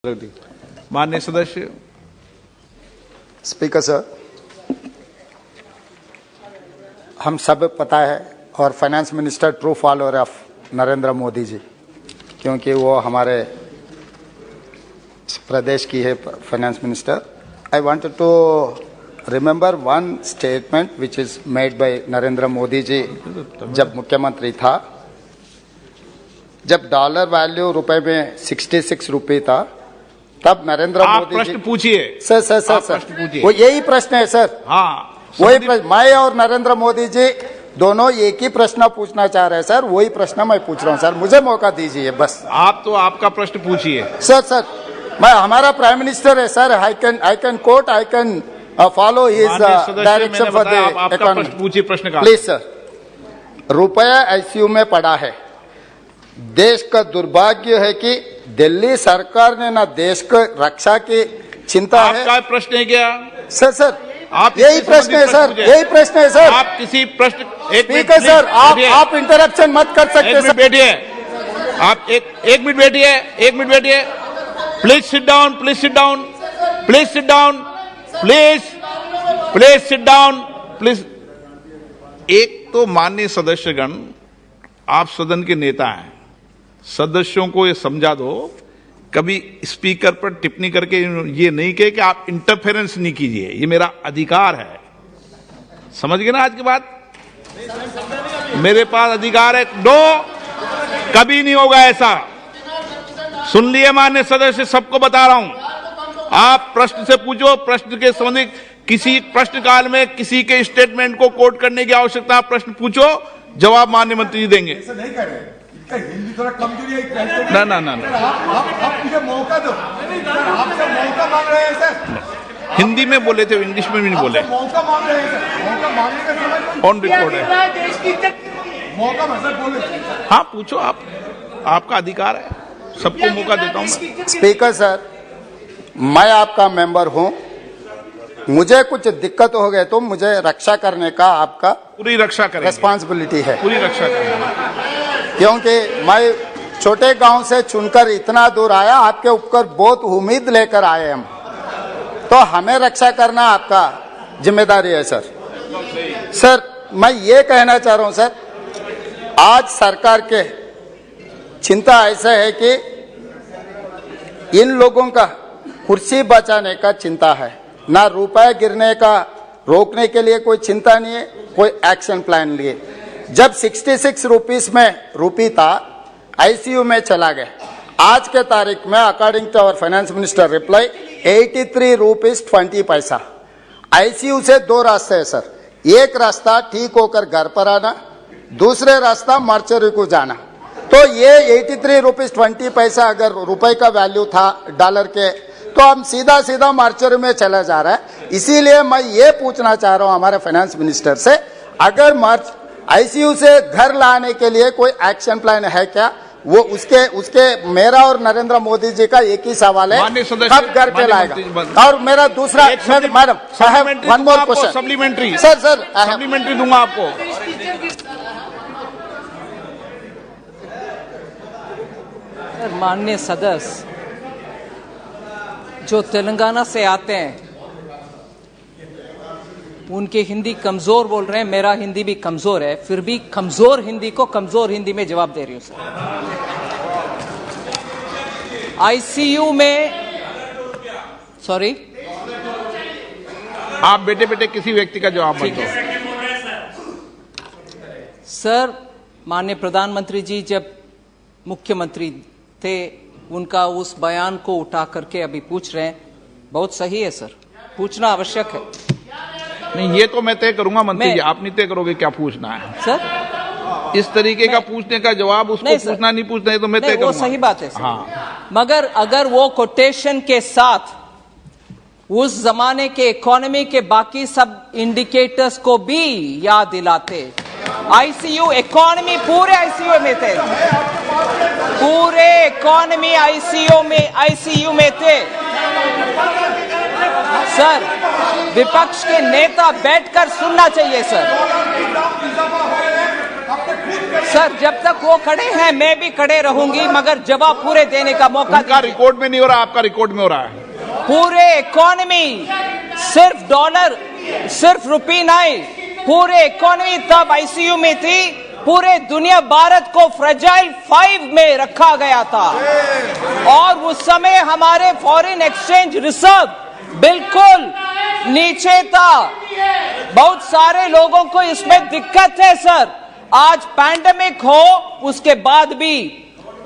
माननीय सदस्य। Speaker sir, हम सब पता है और finance minister true follower of Narendra Modi ji, क्योंकि वो हमारे प्रदेश की है finance minister. I wanted to remember one statement which is made by Narendra Modi ji जब मुख्यमंत्री था, जब डॉलर वैल्यू रुपए में 66 रुपये था, तब नरेंद्र मोदी प्रश्न पूछिए। सर, वो यही प्रश्न है सर। हाँ, वही प्रश्न मैं और नरेंद्र मोदी जी दोनों एक ही प्रश्न पूछना चाह रहे हैं सर। वही प्रश्न मैं पूछ रहा हूँ सर, मुझे मौका दीजिए बस। आप तो आपका प्रश्न पूछिए। सर मैं हमारा प्राइम मिनिस्टर है sir. I can coat, I can follow his direction for the economy. पूछिए प्रश्न का। Please sir. रुपया आईसीयू में पड़ा है। देश का दुर्भाग्य है कि दिल्ली सरकार ने ना देश को रक्षा की चिंता है। आपका प्रश्न है क्या? सर आप यही प्रश्न है सर, यही प्रश्न है सर। आप किसी प्रश्न स्पीकर सर, आप इंटरप्शन मत कर सकते। एक मिनट बैठिए। आप एक मिनट बैठिए, एक मिनट बैठिए। Please sit down, please sit down, please sit down, please sit down, please. एक तो माननीय सदस्यगण, आप सदन के नेता हैं, सदस्यों को ये समझा दो, कभी स्पीकर पर टिप्पणी करके ये नहीं कहे कि आप इंटरफेरेंस नहीं कीजिए, ये मेरा अधिकार है। समझ गए ना आज की बात? मेरे पास अधिकार है। कभी नहीं होगा ऐसा। सुन लिए माननीय सदस्य, सबको बता रहा हूं। आप प्रश्न से पूछो, प्रश्न के संबंधित किसी प्रश्न काल में किसी के स्टेटमेंट को कोट करने की आवश्यकता, प्रश्न पूछो, जवाब माननीय मंत्री जी देंगे। ऐसा नहीं कर रहे। हिंदी थोड़ा कमजोरी है। ना आप मुझे मौका दो। आपसे मौका मांग रहे हैं सर। हिंदी में बोले थे, इंग्लिश में भी नहीं बोले। मौका मांग रहे हैं सर। मौका मांगने का समय ऑन रिकॉर्ड है। मौका मतलब बोले। हाँ पूछो, आपका अधिकार है, सबको मौका देता हूं मैं। स्पीकर सर, मैं आपका मेंबर हूं। मुझे कुछ दिक्कत हो गए तो मुझे रक्षा करने का आपका पूरी रक्षा करेंगे, रिस्पॉन्सिबिलिटी है। पूरी रक्षा करेंगे। क्योंकि मैं छोटे गांव से चुनकर इतना दूर आया, आपके ऊपर बहुत उम्मीद लेकर आए हम, तो हमें रक्षा करना आपका जिम्मेदारी है सर। सर मैं ये कहना चाह रहा हूं सर, आज सरकार के चिंता ऐसा है कि इन लोगों का कुर्सी बचाने का चिंता है, ना रुपया गिरने का रोकने के लिए कोई चिंता नहीं है, कोई एक्शन प्लान लिए। जब 66 रुपीस में रूपी था, आईसीयू में चला गया। आज के तारीख में according to our finance minister reply 83 rupees 20 पैसा। आईसीयू से दो रास्ते हैं सर। एक रास्ता ठीक होकर घर पर आना, दूसरे रास्ता मार्चरी को जाना। तो ये 83 रुपीस 20 पैसा अगर रुपए का वैल्यू था डॉलर के, तो हम सीधा मार्चरी में चला जा रहा है। इसीलिए मैं ये पूछना चाह रहा हूं हमारे फाइनेंस मिनिस्टर से, अगर आईसीयू से घर लाने के लिए कोई एक्शन प्लान है क्या? वो उसके मेरा और नरेंद्र मोदी जी का एक ही सवाल है, कब घर पे लाएगा? और मेरा दूसरा, madam one more question, supplementary sir supplementary दूंगा आपको। माननीय सदस्य जो तेलंगाना से आते हैं, उनकी हिंदी कमजोर बोल रहे हैं, मेरा हिंदी भी कमजोर है, फिर भी कमजोर हिंदी को कमजोर हिंदी में जवाब दे रही हूं सर। आईसीयू में, सॉरी, आप बेटे किसी व्यक्ति का जवाब मत दो सर। माननीय प्रधानमंत्री जी जब मुख्यमंत्री थे, उनका उस बयान को उठा करके अभी पूछ रहे हैं, बहुत सही है सर, पूछना आवश्यक है। नहीं, ये तो मैं तय करूंगा मंत्री जी, आप नहीं तय करोगे क्या पूछना है सर। इस तरीके का पूछने का जवाब उसको पूछना नहीं पूछना है तो मैं तय करूंगा। वो सही बात है सर। हाँ, मगर अगर वो कोटेशन के साथ उस जमाने के इकोनॉमी के बाकी सब इंडिकेटर्स को भी याद दिलाते, आईसीयू इकोनॉमी पूरे आईसीयू में थे, पूरे इकोनॉमी आईसीयू में थे सर। विपक्ष के नेता बैठकर सुनना चाहिए सर। सर जब तक वो खड़े हैं मैं भी खड़े रहूंगी, मगर जवाब पूरे देने का मौका उनका दीजिए। रिकॉर्ड में नहीं हो रहा, आपका रिकॉर्ड में हो रहा है। पूरे इकोनॉमी सिर्फ डॉलर, सिर्फ रुपी नहीं, पूरे इकोनॉमी तब आईसीयू में थी। पूरे दुनिया भारत को फ्रेजाइल 5 में रखा गया था और उस समय हमारे फॉरेन एक्सचेंज रिजर्व बिल्कुल नीचे था। बहुत सारे लोगों को इसमें दिक्कत है सर। आज पैंडेमिक हो, उसके बाद भी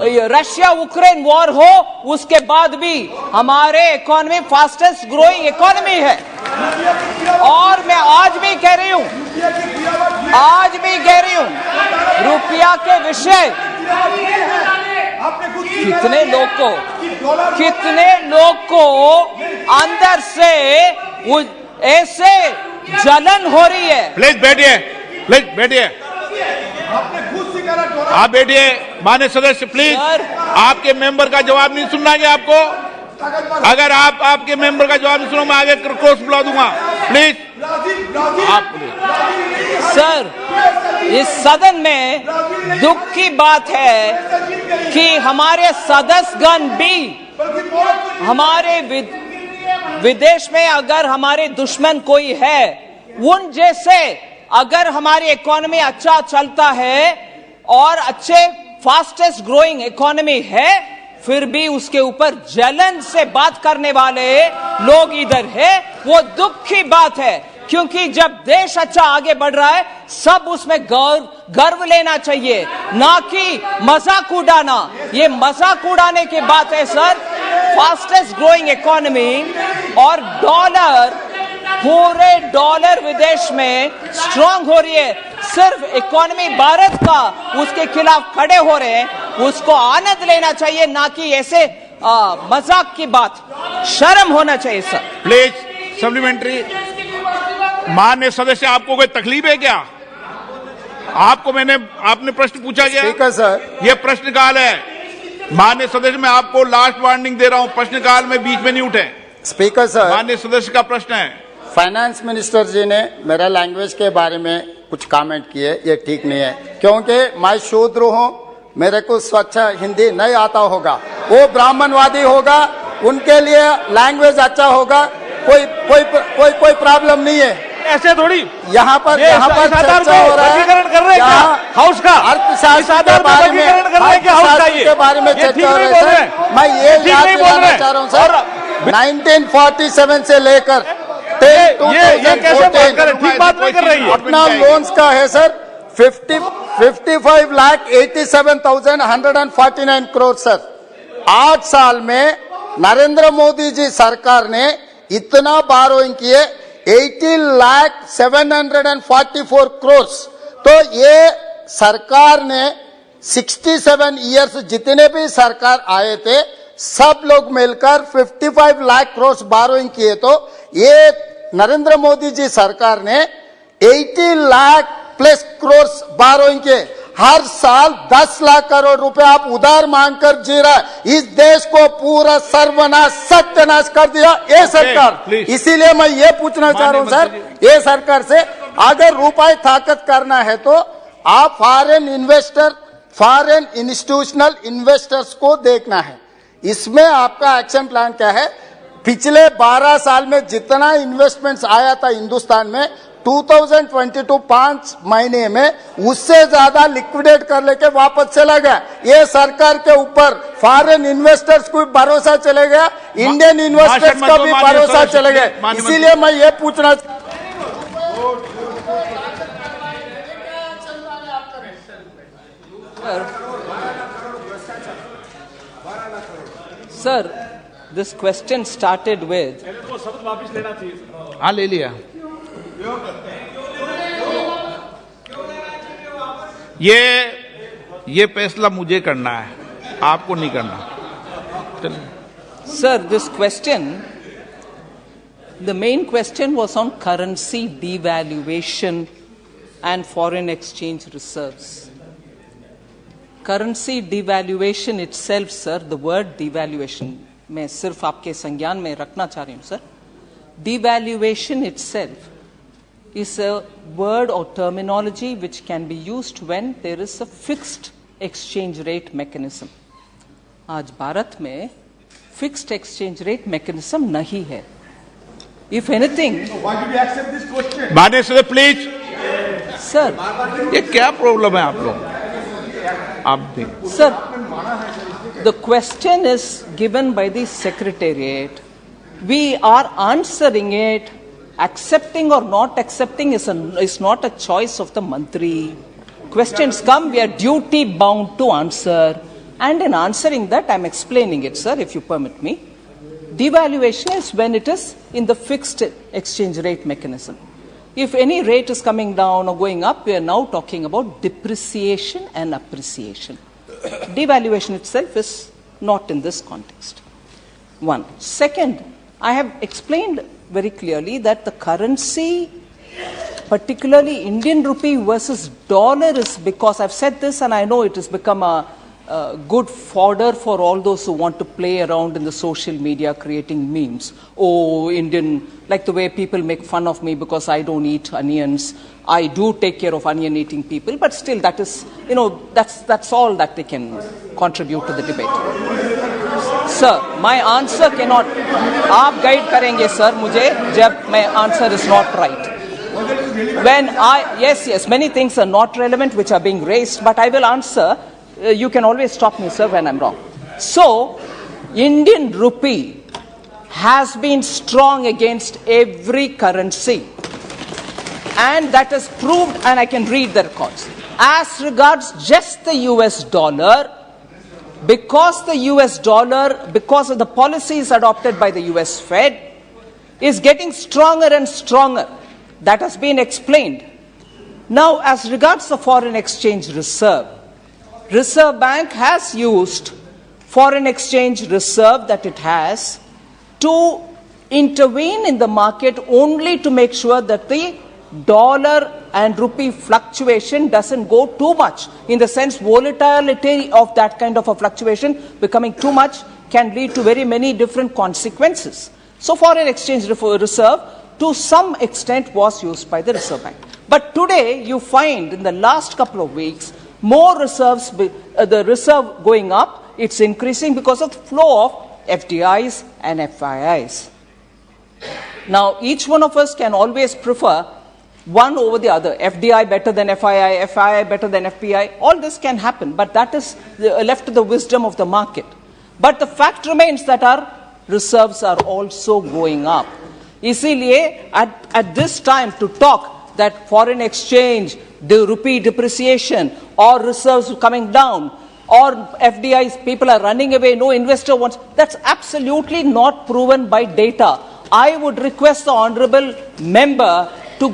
रशिया यूक्रेन वॉर हो, उसके बाद भी हमारे इकोनॉमी फास्टेस्ट ग्रोइंग इकोनॉमी है। और मैं आज भी कह रही हूं, रुपया के विषय कितने लोग को अंदर से ऐसे जलन हो रही है। प्लीज बैठिए, प्लीज बैठिए, आप बैठिए। माननीय सदस्य प्लीज, आपके मेंबर का जवाब नहीं सुनना है आपको। अगर आप आपके मेंबर का जवाब नहीं सुनो, मैं आगे कोर्स बुला दूंगा। प्लीज आप सर, इस सदन में दुख की बात है कि हमारे सदस्यगण भी हमारे विदेश में अगर हमारे दुश्मन कोई है, उन जैसे अगर हमारी इकोनॉमी अच्छा चलता है और अच्छे फास्टेस्ट ग्रोइंग इकोनॉमी है, फिर भी उसके ऊपर जलन से बात करने वाले लोग इधर है। वो दुख की बात है, क्योंकि जब देश अच्छा आगे बढ़ रहा है सब उसमें गर्व लेना चाहिए, ना कि मजाक उड़ाना। ये मजाक उड़ाने की बात है सर। फास्टेस्ट ग्रोइंग इकोनॉमी और डॉलर, पूरे डॉलर विदेश में स्ट्रांग हो रही है। सिर्फ इकोनॉमी भारत का उसके खिलाफ खड़े हो रहे हैं, उसको आनंद लेना चाहिए, ना कि ऐसे मजाक की बात। शर्म होना चाहिए सर। Please supplementary. माननीय सदस्य, आपको कोई तकलीफ है क्या? आपने प्रश्न पूछा क्या? ठीक है सर, ये प्रश्नकाल है। माननीय सदस्य, मैं आपको लास्ट वार्निंग दे रहा हूं, प्रश्नकाल में बीच में नहीं उठे। स्पीकर सर, माननीय सदस्य का प्रश्न है। फाइनेंस मिनिस्टर जी ने मेरा लैंग्वेज के बारे में कुछ कमेंट किए, ये ठीक नहीं है, क्योंकि मैं शूद्र हूँ, मेरे को स्वच्छ हिंदी नहीं आता होगा। वो ब्राह्मणवादी होगा, उनके लिए लैंग्वेज अच्छा होगा, कोई प्रॉब्लम नहीं है। ऐसे थोड़ी यहाँ पर चर्चा हो रहा है कर रहे हैं हाउस का अर्थशास्त्र के बारे में, चर्चा हो रही है। मैं ये याद दिलाना चाह रहा हूँ सर, 1947 से लेकर ये कैसे बात कर, ठीक बात नहीं कर रही है। अपना लोन्स का है सर 55,87,149 करोड़ सर। 8 साल में नरेंद्र मोदी जी सरकार ने इतना बारोइंग किए 18,744 करोड़। तो ये सरकार ने 67 इयर्स जितने भी सरकार आए थे सब लोग मिलकर 55 लाख करोड़ बारोइंग किए। तो ये नरेंद्र मोदी जी सरकार ने 80 लाख प्लस करोड़ बारोइंग के हर साल 10 लाख करोड़ रुपए आप उधार मांगकर जी रहा है। इस देश को पूरा सर्वनाश सत्यानाश कर दिया ये सरकार। इसीलिए मैं ये पूछना चाह रहा हूं सर, ये सरकार से अगर रुपए ताकत करना है तो आप foreign investor, foreign institutional investors को देखना है। इसमें आपका एक्शन प्लान क्या है? पिछले 12 साल में जितना इन्वेस्टमेंट्स आया था हिंदुस्तान में 2022 5 महीने में उससे ज्यादा लिक्विडेट कर लेके वापस चला गया। ये सरकार के ऊपर फॉरेन इन्वेस्टर्स को भरोसा चले गया, इंडियन इन्वेस्टर्स का भी भरोसा चले गया। इसीलिए मैं ये पूछना Sir, this question started with. हाँ ले लिया। ये फैसला मुझे करना है, आपको नहीं करना। Sir, this question, the main question was on currency devaluation and foreign exchange reserves. Currency devaluation itself, sir, the word devaluation, मैं सिर्फ आपके संज्ञान में रखना चाह रही हूं sir. Devaluation itself is a word or terminology which can be used when there is a fixed exchange rate mechanism. आज भारत में fixed exchange rate mechanism नहीं है. If anything, Why did you accept this question? माननीय सदस्य please, sir, ये क्या problem है आप लोग? आप भी sir, the question is given by the secretariat. We are answering it. Accepting or not accepting is not a choice of the mantri. Questions come, we are duty bound to answer. And in answering that, I am explaining it, sir, if you permit me. Devaluation is when it is in the fixed exchange rate mechanism. If any rate is coming down or going up, we are now talking about depreciation and appreciation. Devaluation itself is not in this context. One. Second, I have explained very clearly that the currency, particularly Indian rupee versus dollar, is because I've said this and I know it has become a good fodder for all those who want to play around in the social media creating memes. Oh, Indian, like the way people make fun of me because I don't eat onions. I do take care of onion eating people, but still that is, that's all that they can contribute to the debate. Sir, my answer cannot, आप guide करेंगे sir मुझे जब my answer is not right. When yes, many things are not relevant which are being raised, but I will answer. You can always stop me, sir, when I'm wrong. So, Indian rupee has been strong against every currency. And that is proved, and I can read the records. As regards just the US dollar, because of the policies adopted by the US Fed, is getting stronger and stronger. That has been explained. Now, as regards the foreign exchange reserve, Reserve Bank has used foreign exchange reserve that it has to intervene in the market only to make sure that the dollar and rupee fluctuation doesn't go too much. In the sense, volatility of that kind of a fluctuation becoming too much can lead to very many different consequences. So foreign exchange reserve to some extent was used by the Reserve Bank. But today you find in the last couple of weeks more reserves, the reserve going up, it's increasing because of the flow of FDIs and FIIs. Now, each one of us can always prefer one over the other. FDI better than FII, FII better than FPI. All this can happen, but that is left to the wisdom of the market. But the fact remains that our reserves are also going up. Isiliye, at this time to talk that foreign exchange, the rupee depreciation, or reserves coming down, or FDIs, people are running away, no investor wants, that's absolutely not proven by data. I would request the honorable member to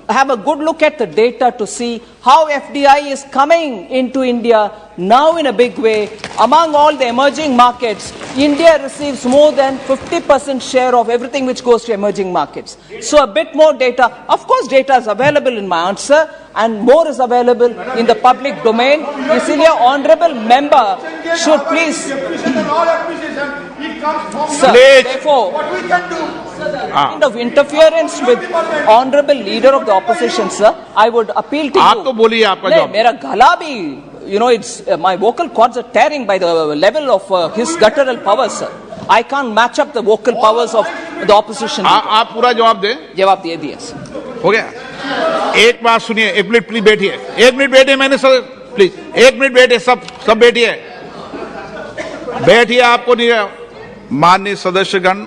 have a good look at the data to see how FDI is coming into India now in a big way. Among all the emerging markets, India receives more than 50% share of everything which goes to emerging markets. So a bit more data. Of course, data is available in my answer and more is available in the public domain. Isliye honorable member should please... Sir, therefore, what we can do? kind of interference with honorable leader of the opposition, sir, I would appeal to you. आप तो बोलिए आपका नहीं, जवाब. मेरा गला भी, it's my vocal cords are tearing by the level of his guttural powers, sir. I can't match up the vocal powers of the opposition leader. आप पूरा जवाब दें. जवाब दे दिया सर. हो गया. एक बात सुनिए, एक मिनट प्लीज बैठिए. एक मिनट बैठिए, मैंने सर प्लीज एक मिनट बैठिए, सब बैठिए. बैठिए, आपको नहीं. माननीय सदस्यगण,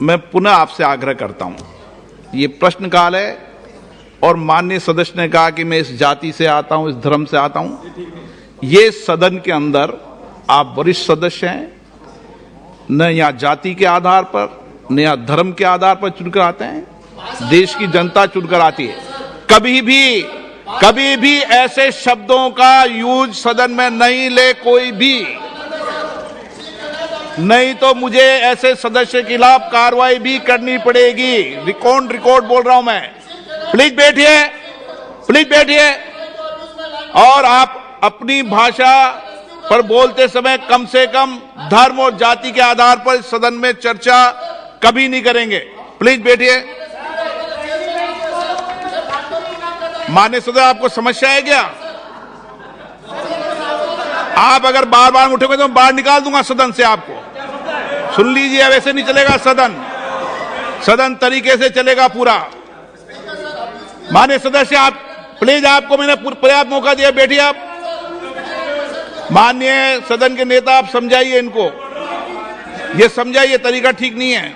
मैं पुनः आपसे आग्रह करता हूं, ये प्रश्नकाल है और माननीय सदस्य ने कहा कि मैं इस जाति से आता हूं, इस धर्म से आता हूं. ये सदन के अंदर आप वरिष्ठ सदस्य हैं, न यहां जाति के आधार पर न यहां धर्म के आधार पर चुनकर आते हैं, देश की जनता चुनकर आती है. कभी भी ऐसे शब्दों का यूज सदन में नहीं ले कोई भी, नहीं तो मुझे ऐसे सदस्य के खिलाफ कार्रवाई भी करनी पड़ेगी. रिकॉर्ड बोल रहा हूं मैं. प्लीज बैठिए और आप अपनी भाषा पर बोलते समय कम से कम धर्म और जाति के आधार पर सदन में चर्चा कभी नहीं करेंगे. प्लीज बैठिए. माननीय सदस्य, आपको समस्या है क्या? आप अगर बार बार उठोगे तो मैं बाहर निकाल दूंगा सदन से आपको। सुन लीजिए, अब ऐसे नहीं चलेगा सदन। सदन तरीके से चलेगा पूरा। माननीय सदस्य, आप प्लीज, आपको मैंने पर्याप्त मौका दिया, बैठिए आप। माननीय सदन के नेता, आप समझाइए इनको, ये समझाइए, तरीका ठीक नहीं है।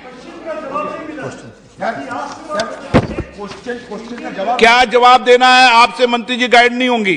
क्वेश्चन का जवाब क्या जवाब देना है आपसे? मंत्री जी गाइड नहीं होंगी।